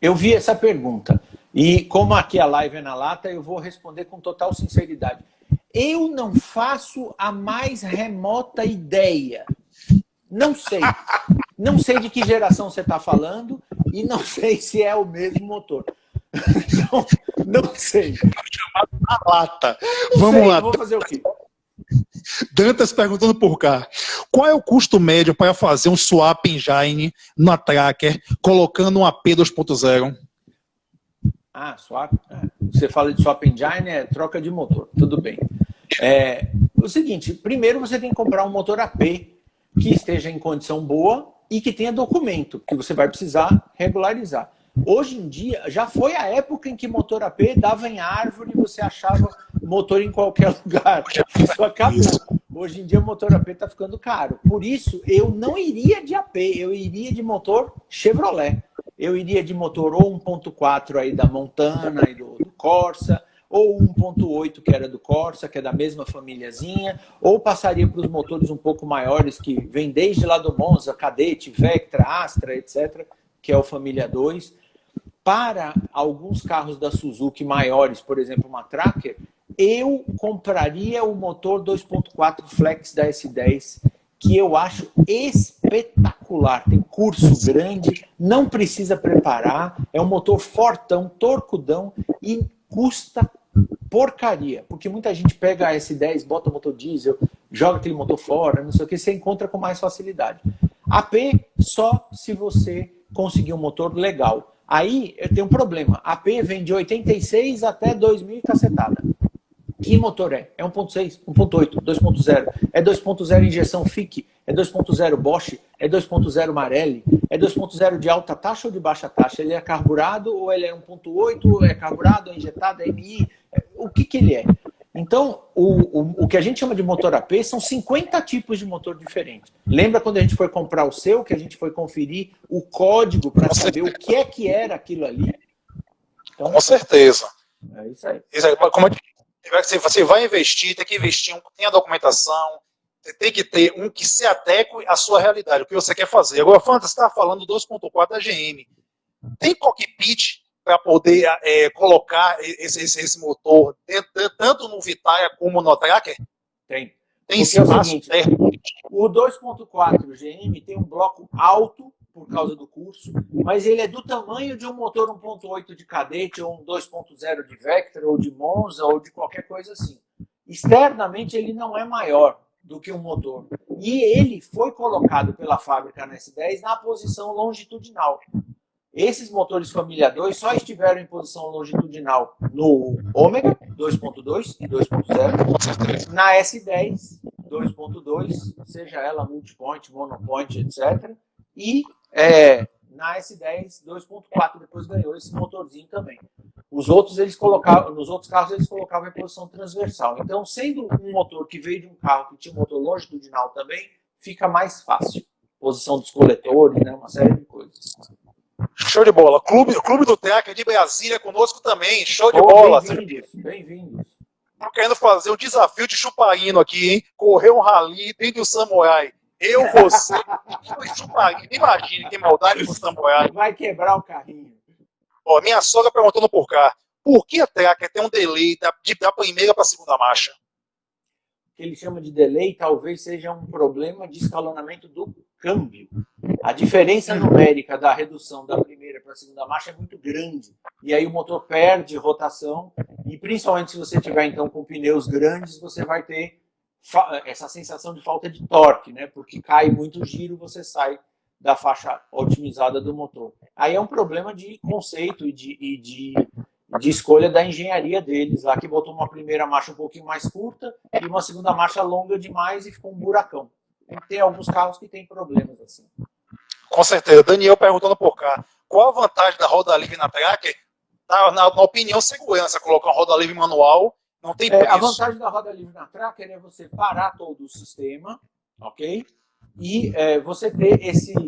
Eu vi essa pergunta. E como aqui a live é na lata, eu vou responder com total sinceridade. Eu não faço a mais remota ideia. Não sei. Não sei de que geração você está falando e não sei se é o mesmo motor. Não sei. Na lata. Vamos sei, lá. Vou fazer o quê? Dantas perguntando por cá. Qual é o custo médio para fazer um swap engine na Tracker, colocando um AP 2.0? Ah, swap. Você fala de swap engine, é troca de motor. Tudo bem. O seguinte, primeiro você tem que comprar um motor AP que esteja em condição boa e que tenha documento, que você vai precisar regularizar. Hoje em dia, já foi a época em que motor AP dava em árvore e você achava motor em qualquer lugar. Isso acabou. Hoje em dia o motor AP está ficando caro. Por isso, eu não iria de AP, eu iria de motor Chevrolet. Eu iria de motor ou 1.4 aí da Montana e do Corsa, ou 1.8 que era do Corsa, que é da mesma famíliazinha, ou passaria para os motores um pouco maiores, que vem desde lá do Monza, Cadete, Vectra, Astra, etc., que é o Família 2. Para alguns carros da Suzuki maiores, por exemplo, uma Tracker, eu compraria o motor 2.4 Flex da S10, que eu acho espetacular. Tem curso grande, não precisa preparar, é um motor fortão, torcudão e custa porcaria. Porque muita gente pega a S10, bota o motor diesel, joga aquele motor fora, não sei o que, você encontra com mais facilidade. AP só se você conseguir um motor legal. Aí eu tenho um problema. AP vem de 86 até 2000 e cacetada. Que motor é? É 1.6, 1.8, 2.0. É 2.0 injeção FIC? É 2.0 Bosch? É 2.0 Marelli? É 2.0 de alta taxa ou de baixa taxa? Ele é carburado ou ele é 1.8? É carburado, é injetado, é MI? O que ele é? Então, o que a gente chama de motor AP são 50 tipos de motor diferentes. Lembra quando a gente foi comprar o seu, que a gente foi conferir o código para saber o que era aquilo ali? Então, com certeza. É isso aí. Como você vai investir, tem que investir, tem a documentação, você tem que ter um que se adeque à sua realidade, o que você quer fazer. Agora, Fanta, você está falando 2.4 da GM. Tem cockpit para poder colocar esse motor tanto no Vitara como no Tracker? Tem. Tem espaço, é o seguinte, o 2.4 GM tem um bloco alto por causa do curso, mas ele é do tamanho de um motor 1.8 de Cadete ou um 2.0 de Vectra ou de Monza ou de qualquer coisa assim. Externamente ele não é maior do que um motor. E ele foi colocado pela fábrica na S10 na posição longitudinal. Esses motores Família 2 só estiveram em posição longitudinal no Ômega 2.2 e 2.0, na S10 2.2, seja ela multipoint, monopoint, etc. E na S10 2.4 depois ganhou esse motorzinho também. Os outros eles colocavam, nos outros carros eles colocavam em posição transversal. Então, sendo um motor que veio de um carro que tinha um motor longitudinal também, fica mais fácil. Posição dos coletores, né, uma série de coisas. Show de bola. Clube do Tracker de Brasília conosco também. Show de bola. Bem-vindos. Estou querendo fazer o desafio de chupaíno aqui, hein? Correr um rally dentro do Samurai. Eu, você, e chupaíno. Imagine que maldade do Samurai. Vai quebrar o carrinho. Ó, minha sogra perguntando por cá. Por que a Tracker tem um delay da primeira para a segunda marcha? O que ele chama de delay talvez seja um problema de escalonamento do câmbio. A diferença numérica da redução da primeira para a segunda marcha é muito grande. e aí o motor perde rotação, e principalmente se você tiver então com pneus grandes, você vai ter essa sensação de falta de torque, né? Porque cai muito giro, você sai da faixa otimizada do motor. Aí é um problema de conceito e de escolha da engenharia deles, lá que botou uma primeira marcha um pouquinho mais curta e uma segunda marcha longa demais e ficou um buracão. Tem alguns carros que tem problemas assim. Com certeza. Daniel perguntando por cá, qual a vantagem da roda livre na Tracker? Na opinião, segurança. Colocar uma roda livre manual não tem preço. A vantagem da roda livre na Tracker é você parar todo o sistema, ok? E você ter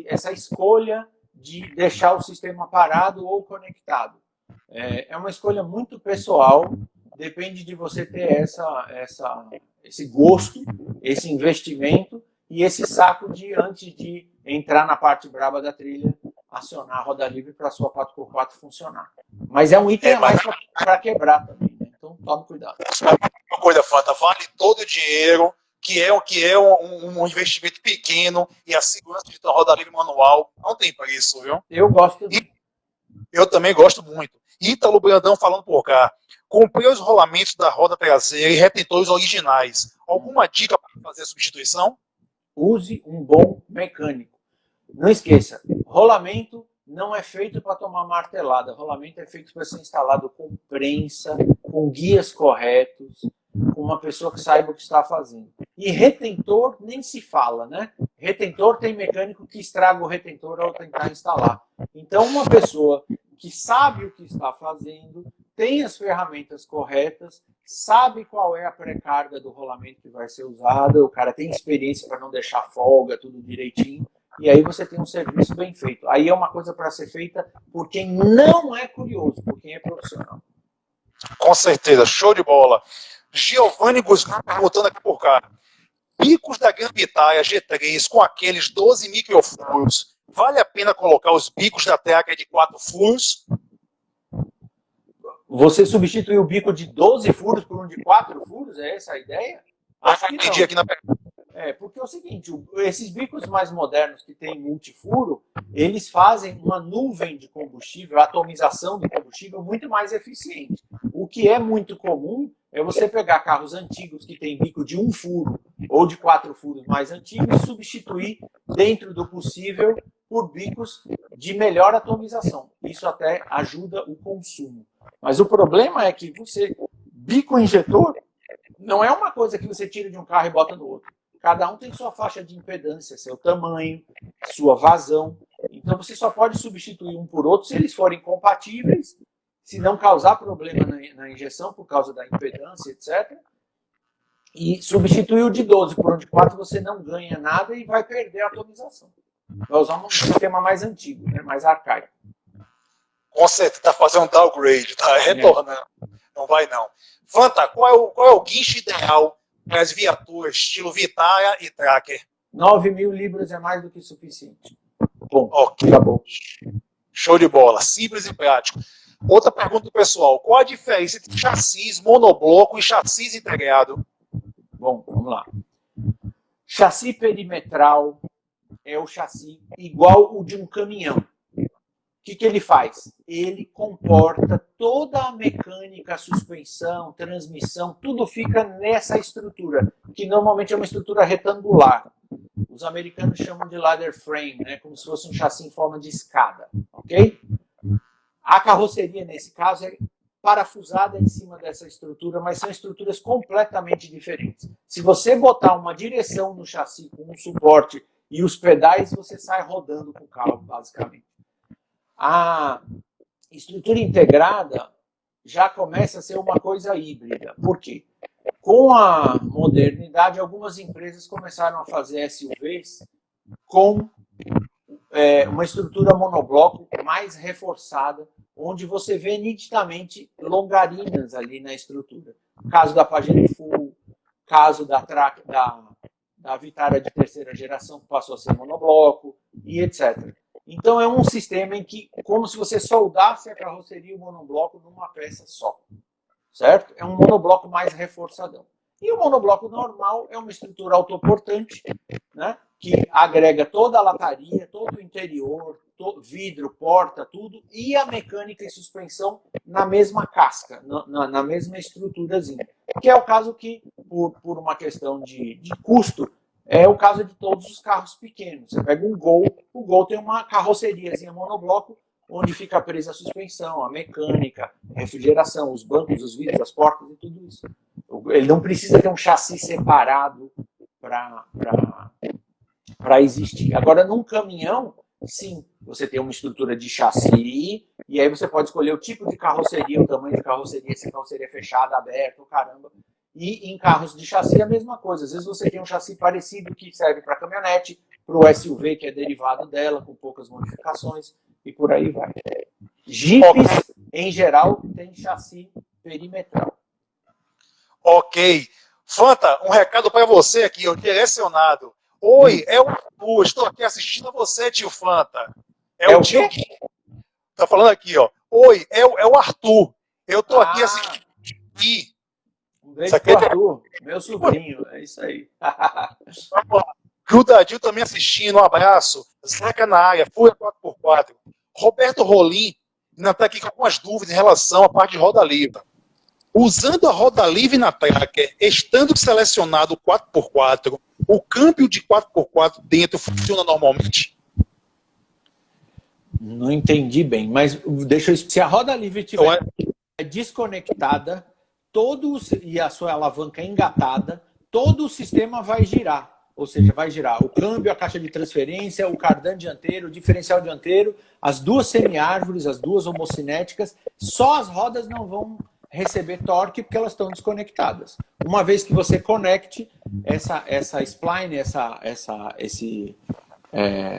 essa escolha de deixar o sistema parado ou conectado. É uma escolha muito pessoal, depende de você ter esse gosto, esse investimento e esse saco de, antes de entrar na parte braba da trilha, acionar a roda livre para a sua 4x4 funcionar. Mas é um item a mais para quebrar também, né? Então tome cuidado. Uma coisa, Fanta, vale todo o dinheiro, que é um investimento pequeno, e a segurança de roda livre manual não tem preço, viu? Eu gosto. Eu também gosto muito. Ítalo Brandão falando por cá. Comprei os rolamentos da roda traseira e retentores originais. Alguma dica para fazer a substituição? Use um bom mecânico. Não esqueça, rolamento não é feito para tomar martelada. Rolamento é feito para ser instalado com prensa, com guias corretos, com uma pessoa que saiba o que está fazendo. E retentor nem se fala, né? Retentor tem mecânico que estraga o retentor ao tentar instalar. Então, uma pessoa que sabe o que está fazendo, tem as ferramentas corretas, sabe qual é a pré-carga do rolamento que vai ser usada, o cara tem experiência para não deixar folga, tudo direitinho, e aí você tem um serviço bem feito. Aí é uma coisa para ser feita por quem não é curioso, por quem é profissional. Com certeza, show de bola. Giovanni Guzmán perguntando aqui por cá. Bicos da Gran Vitaia G3 com aqueles 12 microfuros, vale a pena colocar os bicos da Tracker de 4 furos? Você substituir o bico de 12 furos por um de 4 furos? É essa a ideia? Acho que entendi aqui na pergunta. Porque é o seguinte, esses bicos mais modernos que tem multifuro, eles fazem uma nuvem de combustível, atomização de combustível muito mais eficiente. O que é muito comum é você pegar carros antigos que tem bico de 1 furo ou de 4 furos mais antigos e substituir, dentro do possível, por bicos de melhor atomização. Isso até ajuda o consumo. Mas o problema é que bico injetor não é uma coisa que você tira de um carro e bota no outro. Cada um tem sua faixa de impedância, seu tamanho, sua vazão. Então você só pode substituir um por outro se eles forem compatíveis, se não causar problema na injeção por causa da impedância, etc. E substituir o de 12 por um de 4 você não ganha nada e vai perder a atomização. Vai usar um sistema mais antigo, né, mais arcaico. Com certeza, está fazendo um downgrade, está retornando. Não vai não. Fanta, qual é o guincho ideal para as viaturas estilo Vitaia e Tracker? 9.000 libras é mais do que suficiente. Bom, ok. Acabou. Show de bola, simples e prático. Outra pergunta pessoal, qual a diferença entre chassis monobloco e chassis integrado? Bom, vamos lá. Chassi perimetral é o chassi igual o de um caminhão. O que ele faz? Ele comporta toda a mecânica, a suspensão, transmissão, tudo fica nessa estrutura, que normalmente é uma estrutura retangular. Os americanos chamam de ladder frame, né? Como se fosse um chassi em forma de escada. Ok? A carroceria, nesse caso, é parafusada em cima dessa estrutura, mas são estruturas completamente diferentes. Se você botar uma direção no chassi com um suporte e os pedais, você sai rodando com o carro, basicamente. A estrutura integrada já começa a ser uma coisa híbrida. Por quê? Com a modernidade, algumas empresas começaram a fazer SUVs com uma estrutura monobloco mais reforçada, onde você vê nitidamente longarinas ali na estrutura. Caso da Pajero Full, caso da Vitara de terceira geração, que passou a ser monobloco, e etc. Então é um sistema em que, como se você soldasse a carroceria e o monobloco numa peça só. Certo? É um monobloco mais reforçadão. E o monobloco normal é uma estrutura autoportante, né, que agrega toda a lataria, todo o interior, vidro, porta, tudo, e a mecânica e suspensão na mesma casca, na mesma estruturazinha. Que é o caso que, por uma questão de custo, é o caso de todos os carros pequenos. Você pega um Gol, o Gol tem uma carroceriazinha monobloco, onde fica presa a suspensão, a mecânica, a refrigeração, os bancos, os vidros, as portas e tudo isso. Ele não precisa ter um chassi separado para existir. Agora, num caminhão, sim, você tem uma estrutura de chassi, e aí você pode escolher o tipo de carroceria, o tamanho de carroceria, se a carroceria é fechada, aberta, caramba. E em carros de chassi a mesma coisa. Às vezes você tem um chassi parecido que serve para caminhonete, para o SUV que é derivado dela, com poucas modificações, e por aí vai. Jeeps, em geral, tem chassi perimetral. Ok. Fanta, um recado para você aqui, ó, direcionado. Oi, é o Arthur, estou aqui assistindo a você, tio Fanta. É o tio Gui. Tá falando aqui, ó. Oi, é o Arthur. Eu estou aqui assistindo o Gui. Um beijo pro Arthur, meu sobrinho, é isso aí. O Dadil também assistindo, um abraço. Zeca na área, Fúria 4x4. Roberto Rolim ainda está aqui com algumas dúvidas em relação à parte de roda livre. Usando a roda livre na Tracker, estando selecionado 4x4, o câmbio de 4x4 dentro funciona normalmente? Não entendi bem, mas deixa eu... Se a roda livre estiver desconectada, e a sua alavanca engatada, todo o sistema vai girar. Ou seja, vai girar o câmbio, a caixa de transferência, o cardan dianteiro, o diferencial dianteiro, as duas semi-árvores, as duas homocinéticas. Só as rodas não vão receber torque porque elas estão desconectadas. Uma vez que você conecte, essa spline,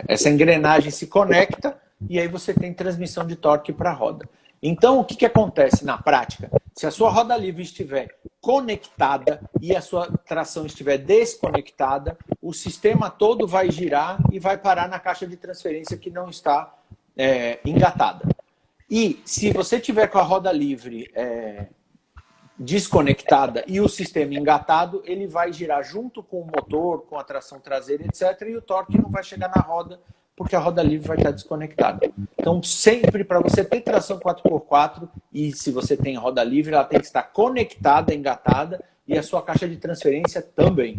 essa engrenagem se conecta e aí você tem transmissão de torque para a roda. Então, o que acontece na prática? Se a sua roda livre estiver conectada e a sua tração estiver desconectada, o sistema todo vai girar e vai parar na caixa de transferência que não está engatada. E se você tiver com a roda livre desconectada e o sistema engatado, ele vai girar junto com o motor, com a tração traseira, etc. E o torque não vai chegar na roda, porque a roda livre vai estar desconectada. Então, sempre para você ter tração 4x4, e se você tem roda livre, ela tem que estar conectada, engatada, e a sua caixa de transferência também.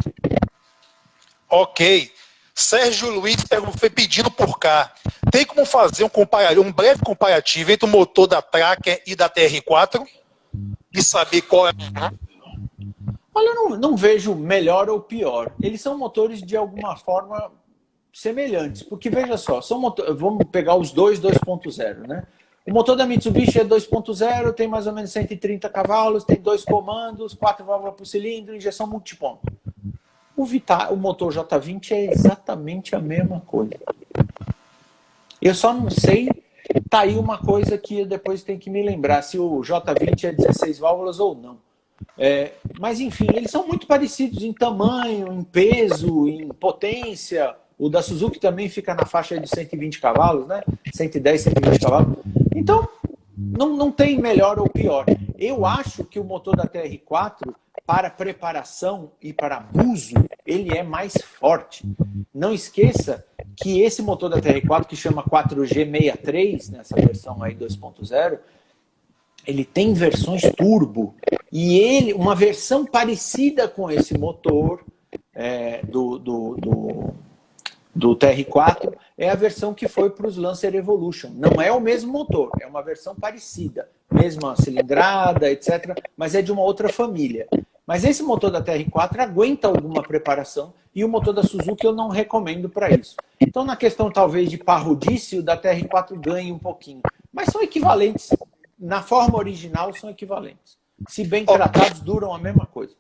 Ok. Sérgio Luiz foi pedindo por cá. Tem como fazer um breve comparativo entre o motor da Tracker e da TR4? E saber qual é... Olha, eu não vejo melhor ou pior. Eles são motores de alguma forma semelhantes, porque veja só, vamos pegar os dois 2.0, né? O motor da Mitsubishi é 2.0, tem mais ou menos 130 cavalos, tem 2 comandos, 4 válvulas por cilindro, injeção multiponto. O motor J20 é exatamente a mesma coisa. Eu só não sei, tá aí uma coisa que depois tem que me lembrar, se o J20 é 16 válvulas ou não. Mas enfim, eles são muito parecidos em tamanho, em peso, em potência. O da Suzuki também fica na faixa de 120 cavalos, né? 110, 120 cavalos. Então, não tem melhor ou pior. Eu acho que o motor da TR4, para preparação e para abuso, ele é mais forte. Não esqueça que esse motor da TR4, que chama 4G63, nessa versão aí 2.0, ele tem versões turbo. E uma versão parecida com esse motor do TR4 é a versão que foi para os Lancer Evolution. Não é o mesmo motor, é uma versão parecida. Mesma cilindrada, etc. Mas é de uma outra família. Mas esse motor da TR4 aguenta alguma preparação e o motor da Suzuki eu não recomendo para isso. Então, na questão talvez de parrudice, o da TR4 ganha um pouquinho. Mas são equivalentes. Na forma original, são equivalentes. Se bem tratados, duram a mesma coisa.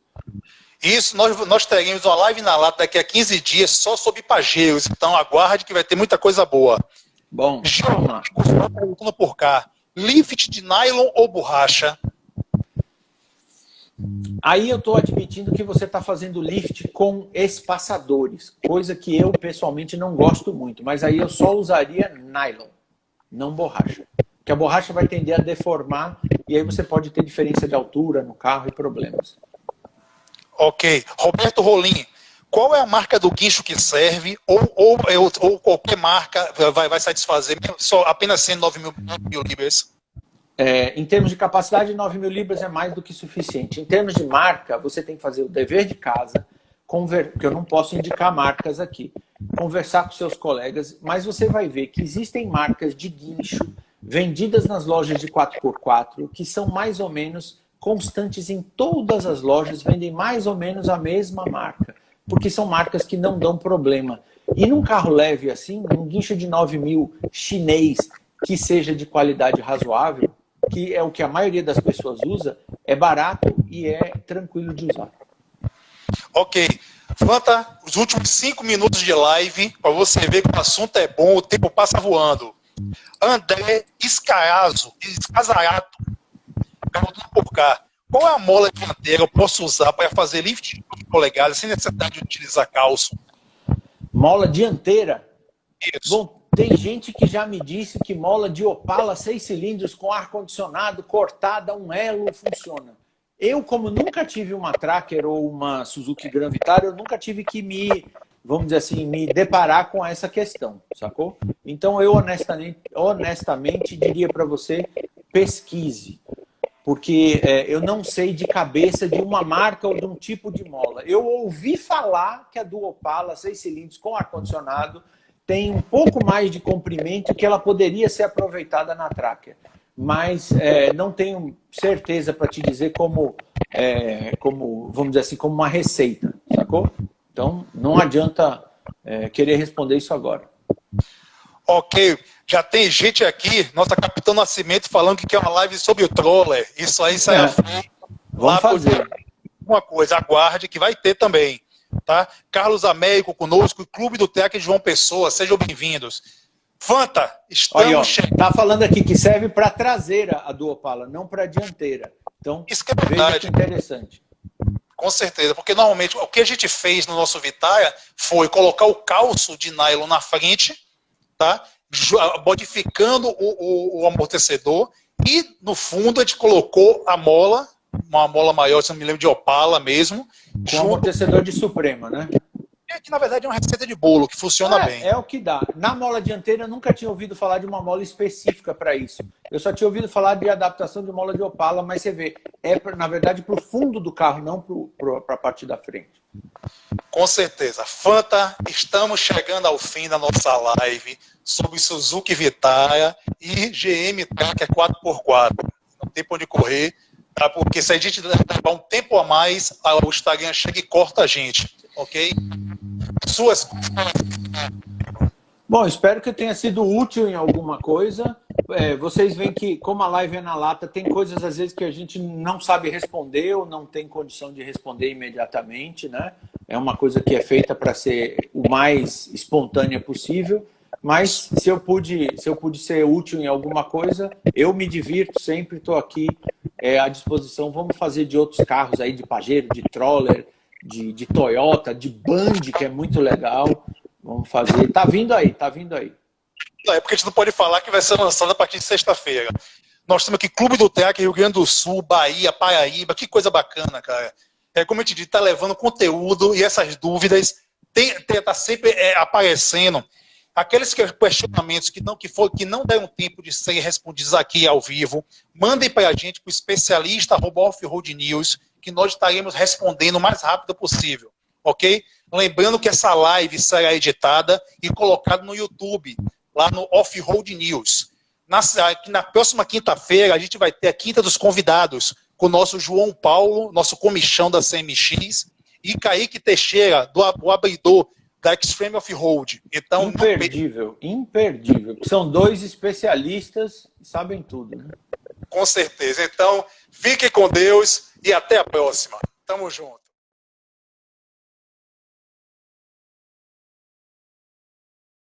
Isso, nós teremos uma live na lata daqui a 15 dias só sobre Pajeros. Então, aguarde que vai ter muita coisa boa. Bom, vamos lá. Perguntando por cá. Lift de nylon ou borracha? Aí eu estou admitindo que você está fazendo lift com espaçadores, coisa que eu pessoalmente não gosto muito, mas aí eu só usaria nylon, não borracha. Porque a borracha vai tender a deformar e aí você pode ter diferença de altura no carro e problemas. Ok. Roberto Rolim, Qual é a marca do guincho que serve, ou qualquer marca vai satisfazer, só apenas sendo 9 mil libras? Em termos de capacidade, 9 mil libras é mais do que suficiente. Em termos de marca, você tem que fazer o dever de casa, porque eu não posso indicar marcas aqui, conversar com seus colegas, mas você vai ver que existem marcas de guincho vendidas nas lojas de 4x4 que são mais ou menos constantes em todas as lojas, vendem mais ou menos a mesma marca, porque são marcas que não dão problema. E num carro leve assim, um guincho de 9 mil chinês que seja de qualidade razoável, que é o que a maioria das pessoas usa, é barato e é tranquilo de usar. Ok. Fanta, os últimos 5 minutos de live, para você ver que o assunto é bom, o tempo passa voando. André Escazarato, perguntando por cá. Qual é a mola dianteira que eu posso usar para fazer lift de polegadas sem necessidade de utilizar calço? Mola dianteira? Isso. Bom, tem gente que já me disse que mola de Opala 6 cilindros com ar-condicionado cortada, um elo, funciona. Eu, como nunca tive uma Tracker ou uma Suzuki Gran Vitara, eu nunca tive que vamos dizer assim, me deparar com essa questão, sacou? Então eu honestamente diria para você, pesquise. Porque eu não sei de cabeça de uma marca ou de um tipo de mola. Eu ouvi falar que a do Opala 6 cilindros com ar-condicionado tem um pouco mais de comprimento que ela poderia ser aproveitada na Tracker. Mas não tenho certeza para te dizer como, vamos dizer assim, como uma receita, sacou? Então, não adianta querer responder isso agora. Ok, já tem gente aqui, nossa Capitão Nascimento, falando que quer uma live sobre o Troller. Isso aí sai à frente. Vamos fazer. Uma coisa, aguarde que vai ter também. Tá? Carlos Américo conosco, Clube do Tec de João Pessoa, sejam bem-vindos. Fanta, estamos chegando. Tá falando aqui que serve para traseira a do Opala, não para dianteira. Então, isso que é verdade. Veja que interessante. Com certeza, porque normalmente o que a gente fez no nosso Vitara foi colocar o calço de nylon na frente, tá? Modificando o amortecedor, e no fundo a gente colocou a mola, uma mola maior, se não me lembro, de Opala mesmo. Com amortecedor de Suprema, né? Que na verdade é uma receita de bolo, que funciona bem. É o que dá. Na mola dianteira eu nunca tinha ouvido falar de uma mola específica para isso. Eu só tinha ouvido falar de adaptação de mola de Opala, mas você vê, na verdade para o fundo do carro, não para a parte da frente. Com certeza. Fanta, estamos chegando ao fim da nossa live sobre Suzuki Vitara e GM Tracker 4x4. Não tem para onde correr, tá? Porque se a gente levar um tempo a mais, o Instagram chega e corta a gente, ok? Bom, espero que tenha sido útil em alguma coisa. Vocês veem que, como a live é na lata, tem coisas às vezes que a gente não sabe responder ou não tem condição de responder imediatamente, né? É uma coisa que é feita para ser o mais espontânea possível. Mas se eu pude ser útil em alguma coisa, eu me divirto sempre, estou aqui à disposição. Vamos fazer de outros carros aí, de Pajero, de Troller, de Toyota, de Band, que é muito legal. Vamos fazer. Tá vindo aí, tá vindo aí. Não, é porque a gente não pode falar que vai ser lançado a partir de sexta-feira. Nós temos aqui Clube do Tec, Rio Grande do Sul, Bahia, Paraíba, que coisa bacana, cara. Como a gente diz, tá levando conteúdo e essas dúvidas tá sempre aparecendo. Aqueles questionamentos que não deram tempo de serem respondidos aqui ao vivo, mandem para a gente, para o especialista @Offroad News, que nós estaremos respondendo o mais rápido possível, ok? Lembrando que essa live será editada e colocada no YouTube, lá no Offroad News. Na próxima quinta-feira, a gente vai ter a Quinta dos Convidados, com o nosso João Paulo, nosso comichão da CMX, e Kaique Teixeira, do abridor da Extreme Off-Road. Então, imperdível. São dois especialistas e sabem tudo, né? Com certeza. Então, fiquem com Deus e até a próxima. Tamo junto.